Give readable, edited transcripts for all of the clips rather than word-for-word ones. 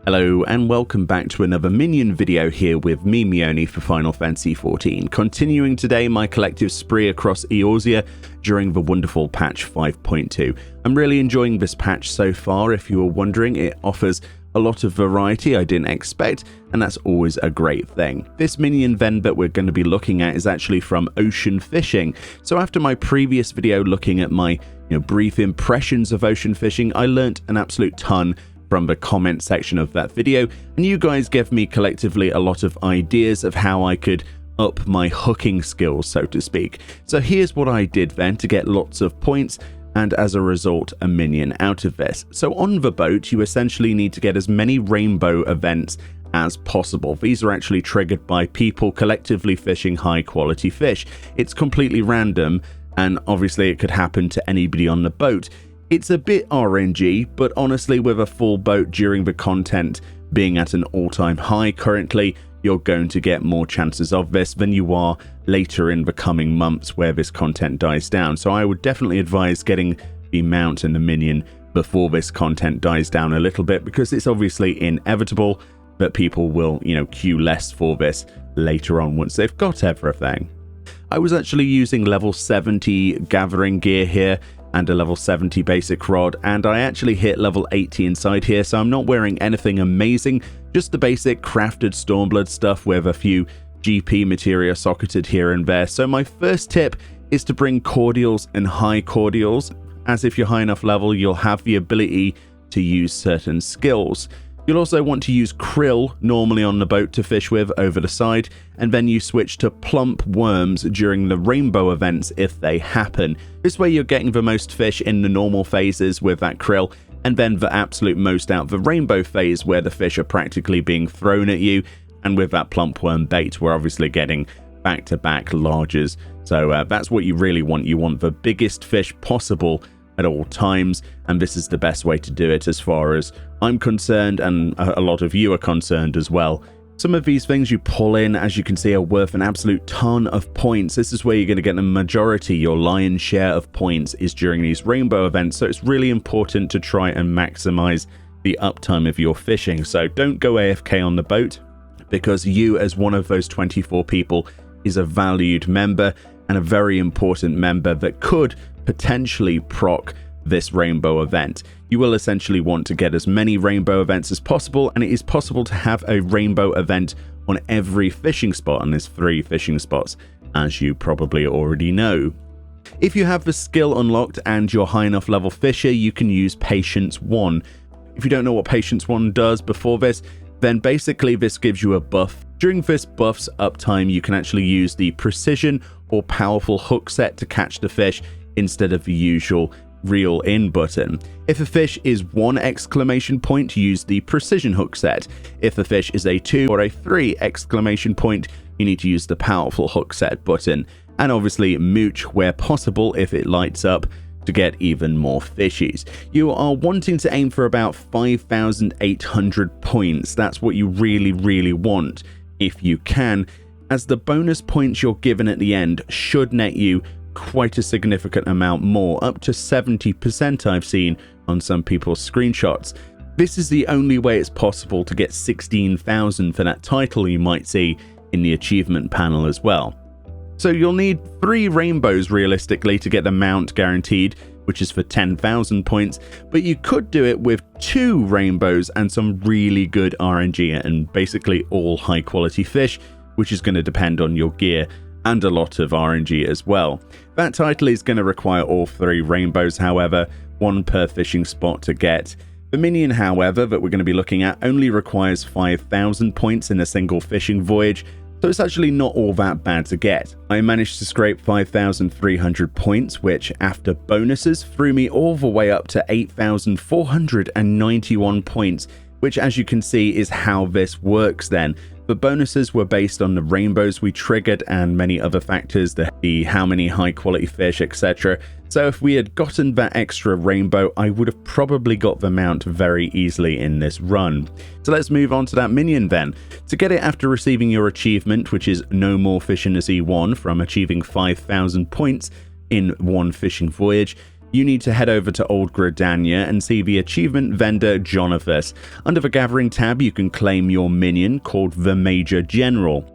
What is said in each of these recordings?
Hello and welcome back to another Minion video here with me, Meoni, for Final Fantasy XIV. Continuing today my collective spree across Eorzea during the wonderful patch 5.2. I'm really enjoying this patch so far. If you were wondering, it offers a lot of variety I didn't expect, and that's always a great thing. This Minion then that we're going to be looking at is actually from ocean fishing. So after my previous video looking at my brief impressions of ocean fishing, I learnt an absolute ton from the comment section of that video, and you guys gave me collectively a lot of ideas of how I could up my hooking skills, so to speak. So here's what I did then to get lots of points and as a result a minion out of this. So on the boat you essentially need to get as many rainbow events as possible. These are actually triggered by people collectively fishing high quality fish. It's completely random, and obviously it could happen to anybody on the boat. It's a bit RNG, but honestly with a full boat during the content being at an all-time high currently, you're going to get more chances of this than you are later in the coming months where this content dies down. So I would definitely advise getting the mount and the minion before this content dies down a little bit, because it's obviously inevitable that people will, queue less for this later on once they've got everything. I was actually using level 70 gathering gear here and a level 70 basic rod, and I actually hit level 80 inside here, so I'm not wearing anything amazing, just the basic crafted Stormblood stuff with a few GP materia socketed here and there. So my first tip is to bring cordials and high cordials, as if you're high enough level you'll have the ability to use certain skills. You'll also want to use krill normally on the boat to fish with over the side, and then you switch to plump worms during the rainbow events if they happen. This way you're getting the most fish in the normal phases with that krill, and then the absolute most out the rainbow phase where the fish are practically being thrown at you, and with that plump worm bait we're obviously getting back-to-back larges. So that's what you really want. You want the biggest fish possible at all times, and this is the best way to do it as far as I'm concerned, and a lot of you are concerned as well. Some of these things you pull in, as you can see, are worth an absolute ton of points. This is where you're going to get the majority, your lion's share of points is during these rainbow events, so it's really important to try and maximize the uptime of your fishing. So don't go AFK on the boat, because you as one of those 24 people is a valued member and a very important member that could potentially proc this rainbow event. You will essentially want to get as many rainbow events as possible, and it is possible to have a rainbow event on every fishing spot, and there's 3 fishing spots, as you probably already know. If you have the skill unlocked and you're high enough level fisher, you can use Patience 1. If you don't know what Patience 1 does before this, then basically this gives you a buff. During this buff's uptime, you can actually use the precision or powerful hook set to catch the fish instead of the usual reel in button. If a fish is 1 exclamation point, use the precision hook set. If the fish is a 2 or a 3 exclamation point, you need to use the powerful hook set button. And obviously mooch where possible if it lights up to get even more fishies. You are wanting to aim for about 5,800 points. That's what you really want if you can, as the bonus points you're given at the end should net you quite a significant amount more, up to 70% I've seen on some people's screenshots. This is the only way it's possible to get 16,000 for that title you might see in the achievement panel as well. So you'll need 3 rainbows realistically to get the mount guaranteed, which is for 10,000 points, but you could do it with 2 rainbows and some really good RNG and basically all high quality fish, which is going to depend on your gear and a lot of RNG as well. That title is going to require all 3 rainbows, however, 1 per fishing spot to get. The Minion, however, that we're going to be looking at only requires 5,000 points in a single fishing voyage, so it's actually not all that bad to get. I managed to scrape 5,300 points, which after bonuses threw me all the way up to 8,491 points, which as you can see is how this works then. The bonuses were based on the rainbows we triggered and many other factors, the how many high quality fish, etc. So if we had gotten that extra rainbow, I would have probably got the mount very easily in this run. So let's move on to that minion then. To get it after receiving your achievement, which is No More Fishing as E1 from achieving 5,000 points in 1 fishing voyage, you need to head over to Old Gridania and see the achievement vendor Jonathus. Under the Gathering tab, you can claim your minion called the Major General.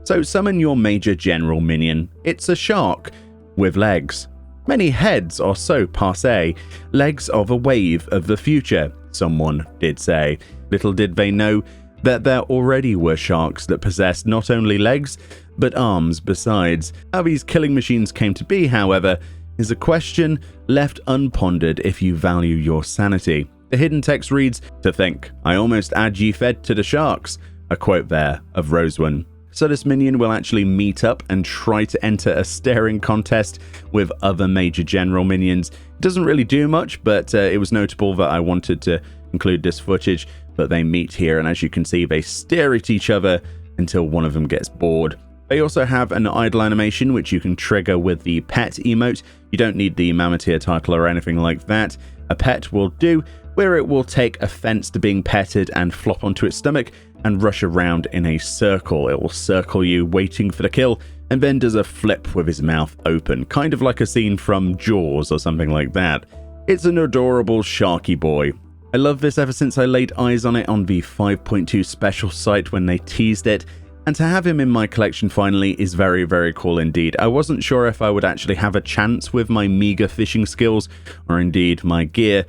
So summon your Major General minion. It's a shark with legs. Many heads are so passé. Legs are the wave of the future, someone did say. Little did they know that there already were sharks that possessed not only legs, but arms besides. How these killing machines came to be, however, is a question left unpondered if you value your sanity. The hidden text reads, "To think, I almost add ye fed to the sharks." A quote there of Rosewan. So this minion will actually meet up and try to enter a staring contest with other Major General minions. It doesn't really do much, but it was notable that I wanted to include this footage, that they meet here, and as you can see, they stare at each other until one of them gets bored. They also have an idle animation, which you can trigger with the pet emote. You don't need the Mammoteer title or anything like that. A pet will do, where it will take offense to being petted and flop onto its stomach and rush around in a circle. It will circle you, waiting for the kill, and then does a flip with his mouth open, kind of like a scene from Jaws or something like that. It's an adorable sharky boy. I love this ever since I laid eyes on it on the 5.2 special site when they teased it, and to have him in my collection finally is very, very cool indeed. I wasn't sure if I would actually have a chance with my meager fishing skills, or indeed my gear,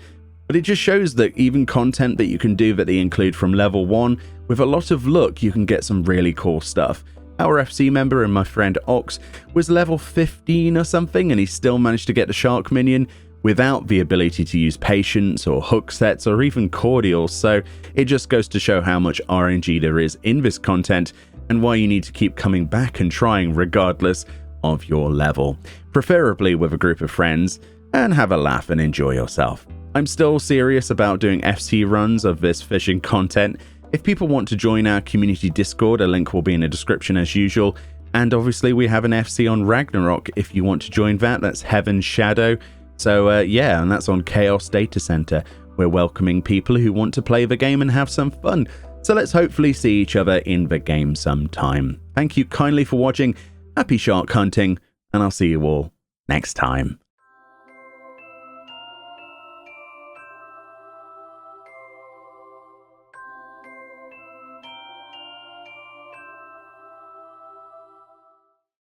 but it just shows that even content that you can do that they include from level 1, with a lot of luck you can get some really cool stuff. Our FC member and my friend Ox was level 15 or something, and he still managed to get the shark minion without the ability to use patience or hook sets or even cordials, so it just goes to show how much RNG there is in this content and why you need to keep coming back and trying regardless of your level, preferably with a group of friends, and have a laugh and enjoy yourself. I'm still serious about doing FC runs of this fishing content. If people want to join our community Discord, a link will be in the description as usual, and obviously we have an FC on Ragnarok if you want to join that. That's Heaven's Shadow. So yeah, and that's on Chaos Data Center. We're welcoming people who want to play the game and have some fun. So let's hopefully see each other in the game sometime. Thank you kindly for watching. Happy shark hunting, and I'll see you all next time.